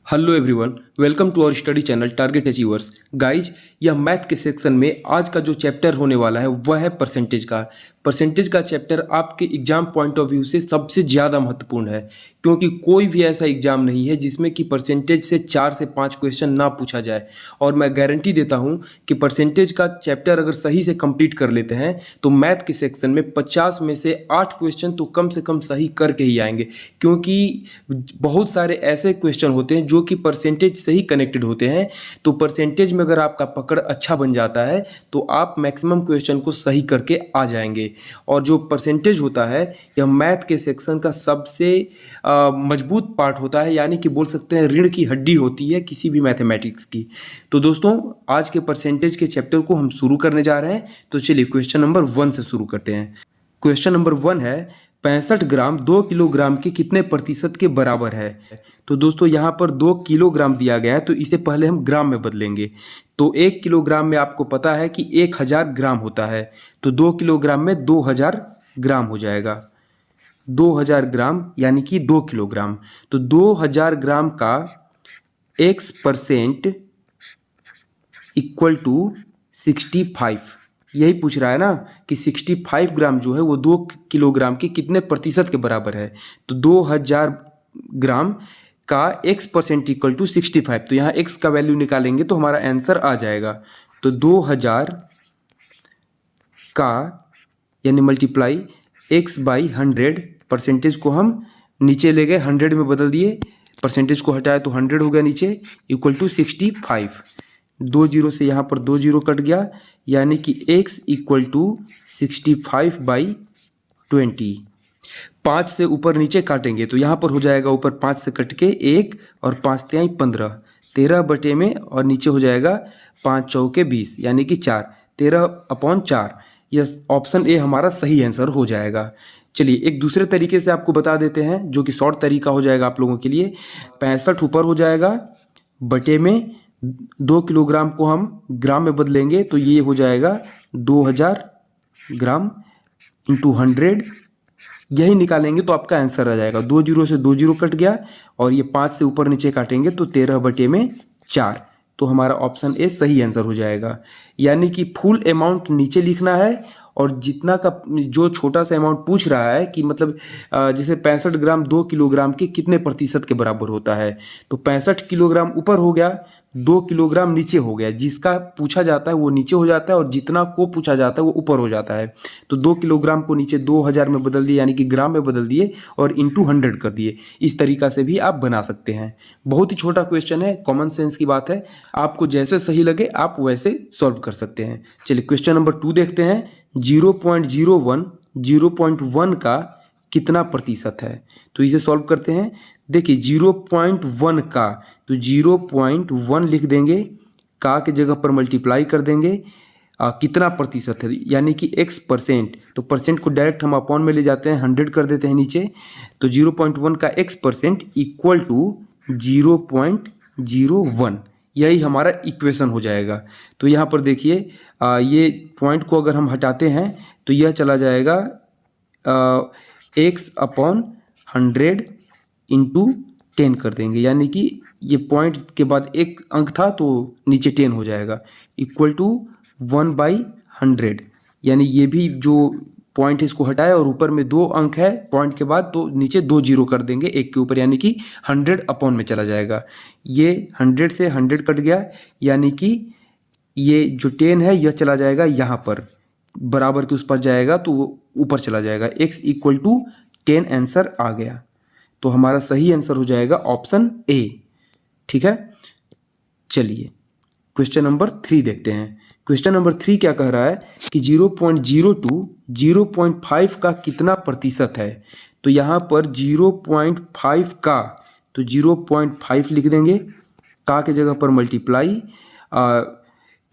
Hello everyone, welcome to our study channel target achievers. Guys, यह math के section में आज का जो चैप्टर होने वाला है वह है परसेंटेज का। परसेंटेज का चैप्टर आपके एग्जाम पॉइंट ऑफ व्यू से सबसे ज़्यादा महत्वपूर्ण है, क्योंकि कोई भी ऐसा एग्जाम नहीं है जिसमें कि परसेंटेज से 4 से 5 क्वेश्चन ना पूछा जाए। और मैं गारंटी देता हूं कि परसेंटेज का चैप्टर अगर सही से कंप्लीट कर लेते हैं तो मैथ के सेक्शन में 50 में से 8 क्वेश्चन तो कम से कम सही करके ही आएंगे, क्योंकि बहुत सारे ऐसे क्वेश्चन होते हैं जो कि परसेंटेज से ही कनेक्टेड होते हैं। तो परसेंटेज में अगर आपका पकड़ अच्छा बन जाता है तो आप मैक्सिमम क्वेश्चन को सही करके आ जाएंगे। और जो परसेंटेज होता है यह मैथ के सेक्शन का सबसे मजबूत पार्ट होता है, यानी कि बोल सकते हैं रीढ़ की हड्डी होती है किसी भी मैथमेटिक्स की। तो दोस्तों, आज के परसेंटेज के चैप्टर को हम शुरू करने जा रहे हैं। तो चलिए क्वेश्चन नंबर 1 से शुरू करते हैं। क्वेश्चन नंबर 1 है 65 ग्राम 2 किलोग्राम के कितने प्रतिशत के बराबर है। तो दोस्तों, यहाँ पर 2 किलोग्राम दिया गया है, तो इसे पहले हम ग्राम में बदलेंगे। तो 1 किलोग्राम में आपको पता है कि 1000 ग्राम होता है, तो 2 किलोग्राम में 2000 ग्राम हो जाएगा। 2000 ग्राम यानी कि 2 किलोग्राम। तो 2000 ग्राम का X% इक्वल टू 65। यही पूछ रहा है ना कि 65 ग्राम जो है वो 2 किलोग्राम के कितने प्रतिशत के बराबर है। तो 2000 ग्राम का X% इक्वल टू 65। तो यहाँ X का वैल्यू निकालेंगे तो हमारा आंसर आ जाएगा। तो 2000 का यानी मल्टीप्लाई X बाई 100, परसेंटेज को हम नीचे ले गए, 100 में बदल दिए, परसेंटेज को हटाया तो 100 हो गया नीचे, इक्वल टू 65। 2 जीरो से यहाँ पर 2 जीरो कट गया, यानी कि x इक्वल टू 65 बाई 20। 5 से ऊपर नीचे काटेंगे तो यहाँ पर हो जाएगा ऊपर 5 से कट के 1 और 5 तिहाई 15, 13 बटे में, और नीचे हो जाएगा 5 चौके 20 यानी कि 4, 13/4। यह ऑप्शन ए हमारा सही आंसर हो जाएगा। चलिए एक दूसरे तरीके से आपको बता देते हैं, जो कि शॉर्ट तरीका हो जाएगा आप लोगों के लिए। 65 ऊपर हो जाएगा, बटे में 2 किलोग्राम को हम ग्राम में बदलेंगे तो ये हो जाएगा 2000 ग्राम इंटू 100। यही निकालेंगे तो आपका आंसर आ जाएगा। 2 जीरो से 2 जीरो कट गया, और ये 5 से ऊपर नीचे काटेंगे तो 13 बटे में 4। तो हमारा ऑप्शन ए सही आंसर हो जाएगा। यानी कि फुल अमाउंट नीचे लिखना है, और जितना का जो छोटा सा अमाउंट पूछ रहा है कि मतलब जैसे 65 ग्राम 2 किलोग्राम के कितने प्रतिशत के बराबर होता है, तो 65 किलोग्राम ऊपर हो गया, 2 किलोग्राम नीचे हो गया। जिसका पूछा जाता है वो नीचे हो जाता है, और जितना को पूछा जाता है वो ऊपर हो जाता है। तो 2 किलोग्राम को नीचे 2000 में बदल दिए, यानी कि ग्राम में बदल दिए, और इंटू 100 कर दिए। इस तरीका से भी आप बना सकते हैं। बहुत ही छोटा क्वेश्चन है, कॉमन सेंस की बात है, आपको जैसे सही लगे आप वैसे सॉल्व कर सकते हैं। चलिए क्वेश्चन नंबर 2 देखते हैं। 0.01 का कितना प्रतिशत है। तो इसे सॉल्व करते हैं। देखिए 0.1 का, तो 0.1 लिख देंगे, का के जगह पर मल्टीप्लाई कर देंगे, कितना प्रतिशत है यानी कि X%। तो परसेंट को डायरेक्ट हम अपॉन में ले जाते हैं, 100 कर देते हैं नीचे। तो 0.1 का X% इक्वल टू 0.01, यही हमारा इक्वेशन हो जाएगा। तो यहाँ पर देखिए ये पॉइंट को अगर हम हटाते हैं तो यह चला जाएगा X/100 इंटू 10 कर देंगे, यानी कि ये पॉइंट के बाद एक अंक था तो नीचे 10 हो जाएगा, इक्वल टू 1/100। यानी ये भी जो पॉइंट है इसको हटाए, और ऊपर में 2 अंक है पॉइंट के बाद, तो नीचे 2 जीरो कर देंगे एक के ऊपर, यानी कि 100 अपॉन में चला जाएगा। ये 100 से 100 कट गया, यानी कि ये जो 10 है यह चला जाएगा यहाँ पर, बराबर के उस पर जाएगा तो वो ऊपर चला जाएगा। x इक्वल टू 10 आंसर आ गया। तो हमारा सही आंसर हो जाएगा ऑप्शन ए। ठीक है, चलिए क्वेश्चन नंबर 3 देखते हैं। क्वेश्चन नंबर 3 क्या कह रहा है कि 0.02 0.5 का कितना प्रतिशत है। तो यहाँ पर 0.5 का, तो 0.5 लिख देंगे, का के जगह पर मल्टीप्लाई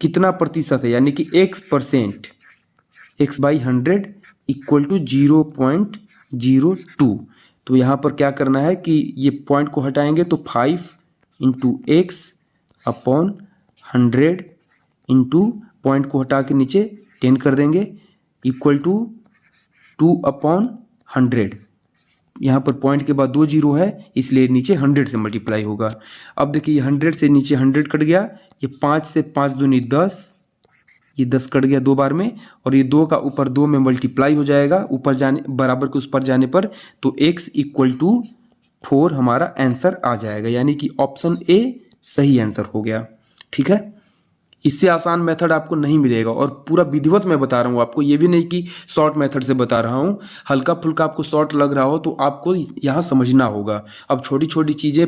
कितना प्रतिशत है यानी कि X%, X by 100 equal to 0.02। तो यहाँ पर क्या करना है कि ये पॉइंट को हटाएंगे तो 5 into X upon 100 into point को हटा के नीचे 10 कर देंगे, इक्वल टू 2/100। यहाँ पर पॉइंट के बाद 2 जीरो है, इसलिए नीचे 100 से मल्टीप्लाई होगा। अब देखिए ये 100 से नीचे 100 कट गया, ये 5 से 5 दूनी 10, ये 10 कट गया 2 बार में, और ये 2 का ऊपर 2 में मल्टीप्लाई हो जाएगा ऊपर जाने बराबर के उस पर जाने पर, तो x इक्वल टू 4 हमारा आंसर आ जाएगा, यानी कि ऑप्शन ए सही आंसर हो गया। ठीक है, इससे आसान मेथड आपको नहीं मिलेगा, और पूरा विधिवत मैं बता रहा हूँ आपको, ये भी नहीं कि शॉर्ट मेथड से बता रहा हूँ। हल्का फुल्का आपको शॉर्ट लग रहा हो तो आपको यहाँ समझना होगा। अब छोटी छोटी चीज़ें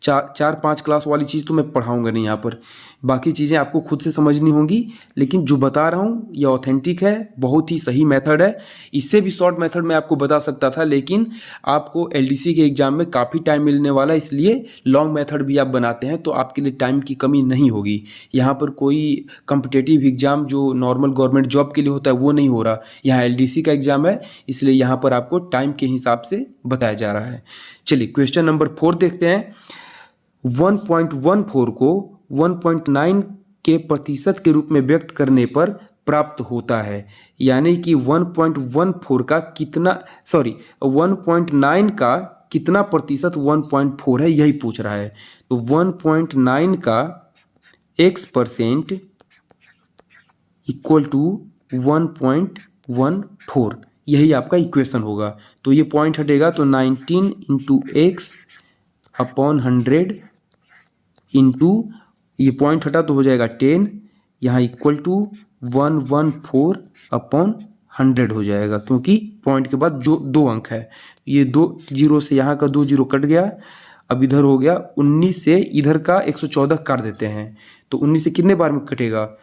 4-5 क्लास वाली चीज़ तो मैं पढ़ाऊँगा नहीं यहाँ पर, बाकी चीज़ें आपको खुद से समझनी होंगी, लेकिन जो बता रहा हूँ ये ऑथेंटिक है, बहुत ही सही मेथड है। इससे भी शॉर्ट मेथड मैं आपको बता सकता था, लेकिन आपको एलडीसी के एग्ज़ाम में काफ़ी टाइम मिलने वाला है, इसलिए लॉन्ग मेथड भी आप बनाते हैं तो आपके लिए टाइम की कमी नहीं होगी। यहाँ पर कोई कॉम्पिटिटिव एग्ज़ाम जो नॉर्मल गवर्नमेंट जॉब के लिए होता है वो नहीं हो रहा, यहाँ एलडीसी का एग्ज़ाम है, इसलिए यहाँ पर आपको टाइम के हिसाब से बताया जा रहा है। चलिए क्वेश्चन नंबर 4 देखते हैं। 1.14 को 1.9 के प्रतिशत के रूप में व्यक्त करने पर प्राप्त होता है, यानी कि 1.14 का कितना 1.9 का कितना प्रतिशत 1.4 है, यही पूछ रहा है। तो 1.9 का x% इक्वल टू 1.14, यही आपका इक्वेशन होगा। तो ये पॉइंट हटेगा तो 19 इंटू एक्स अपॉन 100 इंटू, ये पॉइंट हटा तो हो जाएगा 10, यहाँ इक्वल टू 114 अपॉन 100 हो जाएगा, क्योंकि पॉइंट के बाद जो 2 अंक है, ये 2 जीरो से यहाँ का 2 जीरो कट गया। अब इधर हो गया 19 से इधर का 114 काट देते हैं, तो 19 से कितने बार में कटेगा,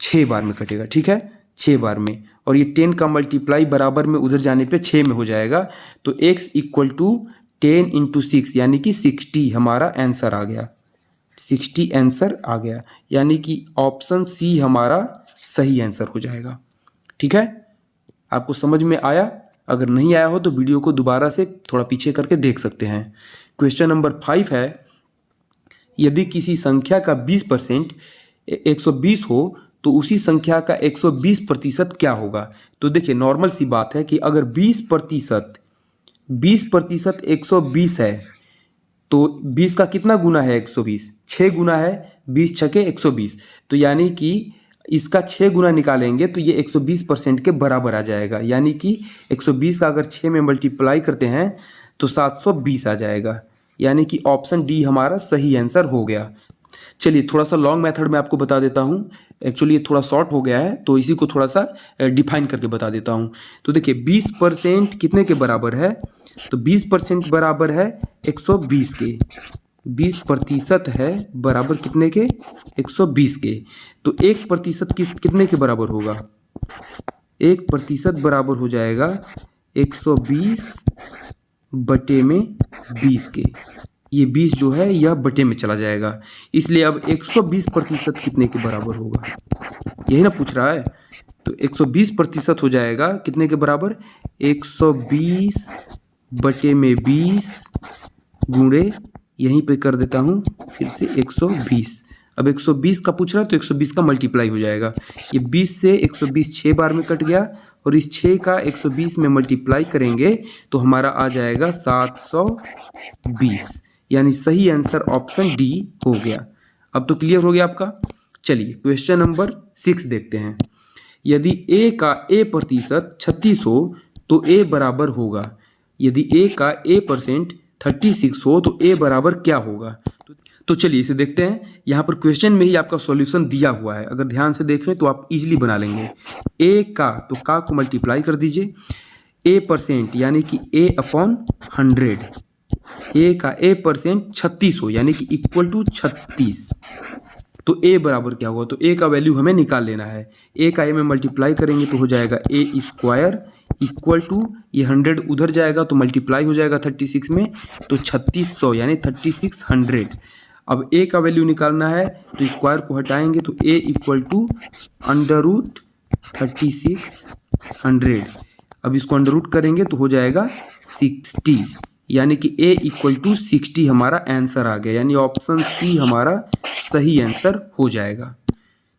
6 बार में कटेगा। ठीक है, 6 बार में, और ये 10 का मल्टीप्लाई बराबर में उधर जाने पे 6 में हो जाएगा। तो x इक्वल टू 10 इंटू 6 यानी कि 60 हमारा आंसर आ गया, 60 आंसर आ गया, यानी कि ऑप्शन सी हमारा सही आंसर हो जाएगा। ठीक है, आपको समझ में आया? अगर नहीं आया हो तो वीडियो को दोबारा से थोड़ा पीछे करके देख सकते हैं। क्वेश्चन नंबर 5 है, यदि किसी संख्या का 20% 120 हो तो उसी संख्या का 120% क्या होगा। तो देखिए नॉर्मल सी बात है कि अगर 20% 120 है तो 20 का कितना गुना है 120, 6 गुना है, 20 छके 120, तो यानी कि इसका 6 गुना निकालेंगे तो ये 120% के बराबर आ जाएगा, यानी कि 120 का अगर 6 में मल्टीप्लाई करते हैं तो 720 आ जाएगा, यानी कि ऑप्शन डी हमारा सही आंसर हो गया। चलिए थोड़ा सा लॉन्ग मेथड में आपको बता देता हूँ, एक्चुअली ये थोड़ा शॉर्ट हो गया है तो इसी को थोड़ा सा डिफाइन करके बता देता हूँ। तो देखिए 20% कितने के बराबर है, तो 20% बराबर है 120 के, 20% है बराबर कितने के, 120 के। तो 1% कितने के बराबर होगा, 1% बराबर हो जाएगा 120 बटे में 20 के, ये 20 जो है यह बटे में चला जाएगा, इसलिए अब 120% कितने के बराबर होगा, यही ना पूछ रहा है। तो 120% हो जाएगा कितने के बराबर, 120 बटे में 20 गुणे, यहीं पे कर देता हूँ फिर से 120। अब 120 का पूछ रहा है तो 120 का मल्टीप्लाई हो जाएगा, ये 20 से 120 6 बार में कट गया, और इस 6 का 120 में मल्टीप्लाई करेंगे तो हमारा आ जाएगा 720, यानी सही आंसर ऑप्शन डी हो गया। अब तो क्लियर हो गया आपका। चलिए क्वेश्चन नंबर 6 देखते हैं। यदि a का a% 36 हो तो a बराबर होगा, यदि a का a% 36 हो तो a बराबर क्या होगा। तो चलिए इसे देखते हैं। यहाँ पर क्वेश्चन में ही आपका सॉल्यूशन दिया हुआ है, अगर ध्यान से देखें तो आप इजीली बना लेंगे। a का, तो का को मल्टीप्लाई कर दीजिए, a% यानी कि a अपॉन 100, a का a% 36 हो यानी कि इक्वल टू 36, तो a बराबर क्या होगा, तो a का वैल्यू हमें निकाल लेना है। a का a में मल्टीप्लाई करेंगे तो हो जाएगा a स्क्वायर इक्वल टू, ये 100 उधर जाएगा तो मल्टीप्लाई हो जाएगा 36 में, तो 3600 यानी 3600। अब a का वैल्यू निकालना है तो स्क्वायर को हटाएंगे तो a इक्वल टू √3600। अब इसको अंडर रूट करेंगे तो हो जाएगा 60, यानी कि a इक्वल टू 60 हमारा आंसर आ गया, यानी ऑप्शन सी हमारा सही आंसर हो जाएगा।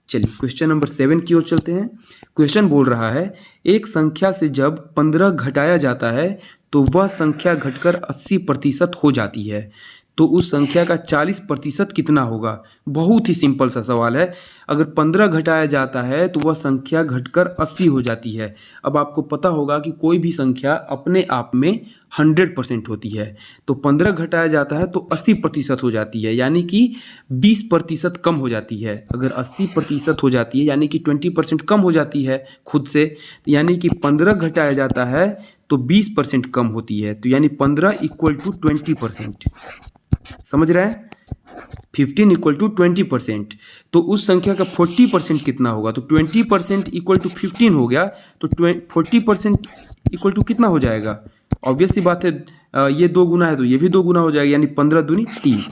चलिए क्वेश्चन नंबर 7 की ओर चलते हैं। क्वेश्चन बोल रहा है एक संख्या से जब 15 घटाया जाता है तो वह संख्या घटकर 80% हो जाती है, तो उस संख्या का 40% कितना होगा। बहुत ही सिंपल सा सवाल है। अगर 15 घटाया जाता है तो वह संख्या घटकर 80 हो जाती है। अब आपको पता होगा कि कोई भी संख्या अपने आप में 100% होती है, तो 15 घटाया जाता है तो 80% हो जाती है, यानी कि 20% कम हो जाती है। अगर 80% हो जाती है यानी कि 20% कम हो जाती है खुद से, यानी कि 15 घटाया जाता है तो 20% कम होती है, तो यानी 15 इक्वल टू 20%। समझ रहे हैं? 15 इक्वल टू 20%। तो उस संख्या का 40% कितना होगा, तो 20% इक्वल टू 15 हो गया, तो 40% इक्वल टू कितना हो जाएगा। ऑब्वियस सी बात है, ये 2 गुना है तो ये भी 2 गुना हो जाएगा, यानी 15 दूनी 30।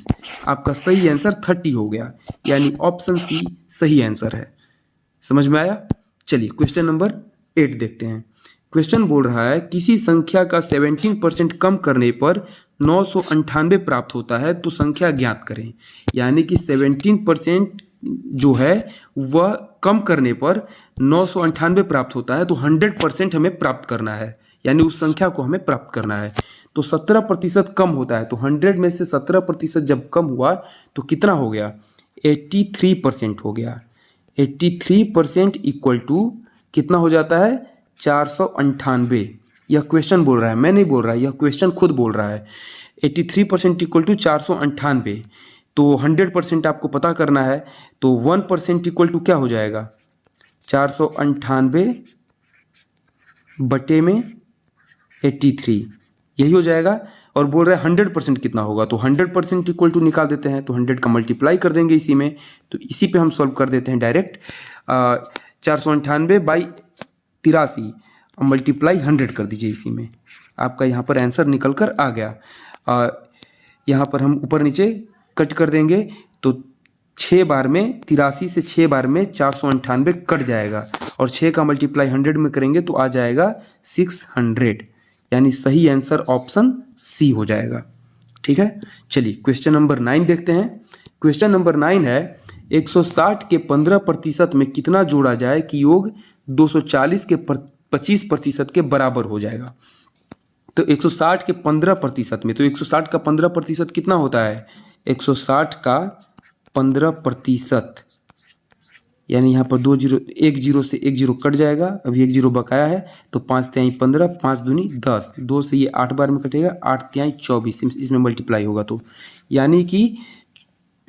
आपका सही आंसर 30 हो गया, यानी ऑप्शन सी सही आंसर है। समझ में आया? चलिए क्वेश्चन नंबर 8 देखते हैं। क्वेश्चन बोल रहा है किसी संख्या का 17% कम करने पर 998 प्राप्त होता है, तो संख्या ज्ञात करें। यानी कि 17% जो है वह कम करने पर 998 प्राप्त होता है, तो 100% हमें प्राप्त करना है, यानी उस संख्या को हमें प्राप्त करना है। तो 17% कम होता है, तो 100 में से 17% जब कम हुआ तो कितना हो गया, 83% हो गया। 83% इक्वल टू कितना हो जाता है, 498। यह क्वेश्चन बोल रहा है, मैं नहीं बोल रहा, यह क्वेश्चन खुद बोल रहा है। 83% इक्वल टू 498, तो 100% आपको पता करना है, तो 1% इक्वल टू क्या हो जाएगा, 498 बटे में 83, यही हो जाएगा। और बोल रहे हैं 100% कितना होगा, तो 100% इक्वल टू निकाल देते हैं, तो 100 का मल्टीप्लाई कर देंगे इसी में, तो इसी पे हम सॉल्व कर देते हैं डायरेक्ट। 498 बाई 83 मल्टीप्लाई 100 कर दीजिए इसी में, आपका यहाँ पर आंसर निकल कर आ गया। यहाँ पर हम ऊपर नीचे कट कर देंगे, तो 6 बार में 83 से 6 बार में 498 कट जाएगा, और 6 का मल्टीप्लाई 100 में करेंगे तो आ जाएगा 600, यानी सही आंसर ऑप्शन सी हो जाएगा। ठीक है, चलिए क्वेश्चन नंबर 9 देखते हैं। क्वेश्चन नंबर 9 है 160 के 15% में कितना जोड़ा जाए कि योग 240 के 25% के बराबर हो जाएगा। तो 160 के 15% में, तो 160 का 15% कितना होता है, 160 का 15%, यानी यहाँ पर 2 जीरो, 1 जीरो से 1 जीरो कट जाएगा, अभी 1 जीरो बकाया है, तो 5 तिहाई 15, 5 दूनी 10, 2 से ये 8 बार में कटेगा, 8 तिहाई 24, इसमें मल्टीप्लाई होगा, तो यानी कि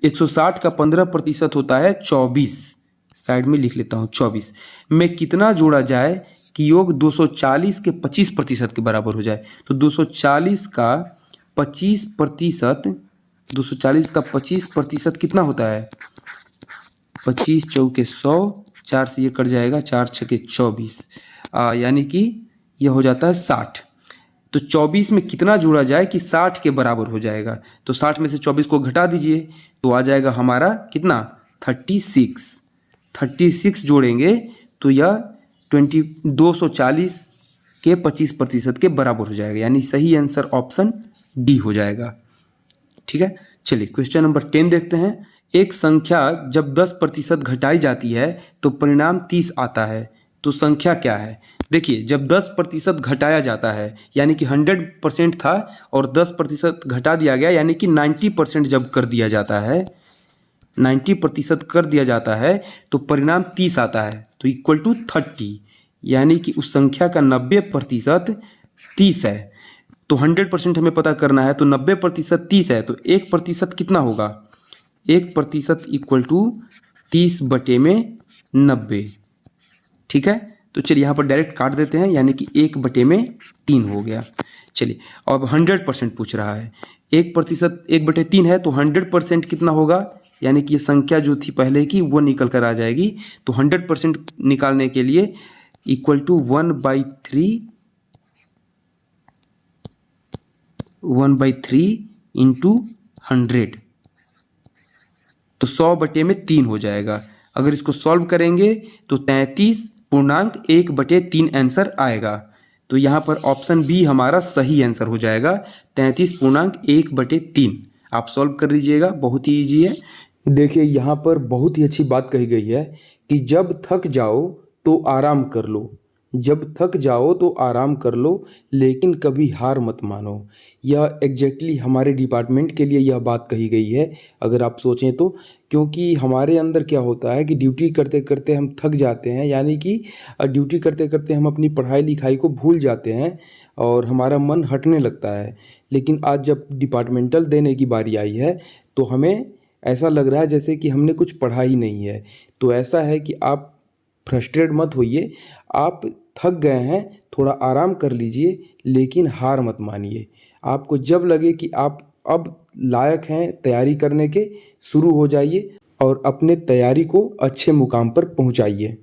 160 का 15% होता है 24, साइड में लिख लेता हूँ 24 में कितना जोड़ा जाए कि योग 240 के 25% के बराबर हो जाए। तो 240 का 25%, 240 का 25% कितना होता है, 25 चौके 100, 4 से ये कट जाएगा, 4 छके 24, यानी कि यह हो जाता है 60। तो 24 में कितना जोड़ा जाए कि 60 के बराबर हो जाएगा, तो 60 में से 24 को घटा दीजिए तो आ जाएगा हमारा कितना, 36 जोड़ेंगे तो यह 240 के 25% के बराबर हो जाएगा, यानी सही आंसर ऑप्शन डी हो जाएगा। ठीक है, चलिए क्वेश्चन नंबर 10 देखते हैं। एक संख्या जब 10% घटाई जाती है तो परिणाम 30 आता है, तो संख्या क्या है। देखिए जब 10% घटाया जाता है, यानी कि 100% था और 10% घटा दिया गया, यानी कि 90% जब कर दिया जाता है, 90% कर दिया जाता है तो परिणाम 30 आता है, तो इक्वल टू 30, यानी कि उस संख्या का 90% 30 है। तो 100% हमें पता करना है, तो 90% 30 है, तो 1% कितना होगा, 1% इक्वल टू 30 बटे में 90। ठीक है, तो चलिए यहाँ पर डायरेक्ट काट देते हैं, यानी कि 1 बटे में 3 हो गया। चलिए अब 100% पूछ रहा है, 1% 1 बटे 3 है, तो 100% कितना होगा, यानी कि ये संख्या जो थी पहले की वो निकल कर आ जाएगी। तो 100% निकालने के लिए इक्वल टू 1/3 इंटू 100, तो 100 बटे में 3 हो जाएगा। अगर इसको सॉल्व करेंगे तो 33.1 बटे 3 आंसर आएगा, तो यहाँ पर ऑप्शन बी हमारा सही आंसर हो जाएगा, 33.1 बटे 3। आप सॉल्व कर लीजिएगा, बहुत ही ईजी है। देखिए यहाँ पर बहुत ही अच्छी बात कही गई है कि जब थक जाओ तो आराम कर लो, जब थक जाओ तो आराम कर लो, लेकिन कभी हार मत मानो। यह एग्जैक्टली हमारे डिपार्टमेंट के लिए यह बात कही गई है, अगर आप सोचें तो। क्योंकि हमारे अंदर क्या होता है कि ड्यूटी करते करते हम थक जाते हैं, यानी कि ड्यूटी करते करते हम अपनी पढ़ाई लिखाई को भूल जाते हैं और हमारा मन हटने लगता है। लेकिन आज जब डिपार्टमेंटल देने की बारी आई है तो हमें ऐसा लग रहा है जैसे कि हमने कुछ पढ़ा ही नहीं है। तो ऐसा है कि आप फ्रस्ट्रेट मत होइए, आप थक गए हैं, थोड़ा आराम कर लीजिए, लेकिन हार मत मानिए। आपको जब लगे कि आप अब लायक हैं तैयारी करने के, शुरू हो जाइए और अपने तैयारी को अच्छे मुकाम पर पहुंचाइए।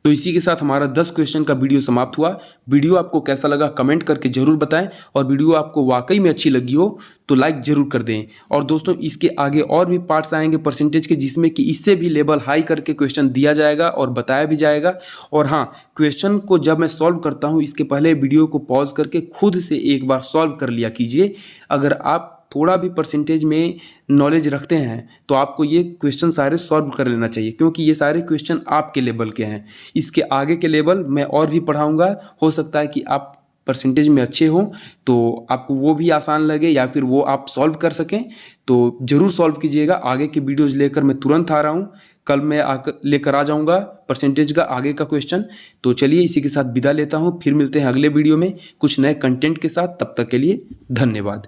तो इसी के साथ हमारा 10 क्वेश्चन का वीडियो समाप्त हुआ। वीडियो आपको कैसा लगा कमेंट करके ज़रूर बताएं, और वीडियो आपको वाकई में अच्छी लगी हो तो लाइक ज़रूर कर दें। और दोस्तों, इसके आगे और भी पार्ट्स आएंगे परसेंटेज के, जिसमें कि इससे भी लेवल हाई करके क्वेश्चन दिया जाएगा और बताया भी जाएगा। और हाँ, क्वेश्चन को जब मैं सॉल्व करता हूँ इसके पहले वीडियो को पॉज करके खुद से एक बार सॉल्व कर लिया कीजिए। अगर आप थोड़ा भी परसेंटेज में नॉलेज रखते हैं तो आपको ये क्वेश्चन सारे सॉल्व कर लेना चाहिए, क्योंकि ये सारे क्वेश्चन आपके लेवल के हैं। इसके आगे के लेवल मैं और भी पढ़ाऊंगा, हो सकता है कि आप परसेंटेज में अच्छे हों तो आपको वो भी आसान लगे या फिर वो आप सॉल्व कर सकें। तो ज़रूर सॉल्व कीजिएगा। आगे के वीडियोज़ लेकर मैं तुरंत आ रहा हूँ, कल मैं आकर लेकर आ जाऊँगा परसेंटेज का आगे का क्वेश्चन। तो चलिए इसी के साथ विदा लेता हूँ, फिर मिलते हैं अगले वीडियो में कुछ नए कंटेंट के साथ। तब तक के लिए धन्यवाद।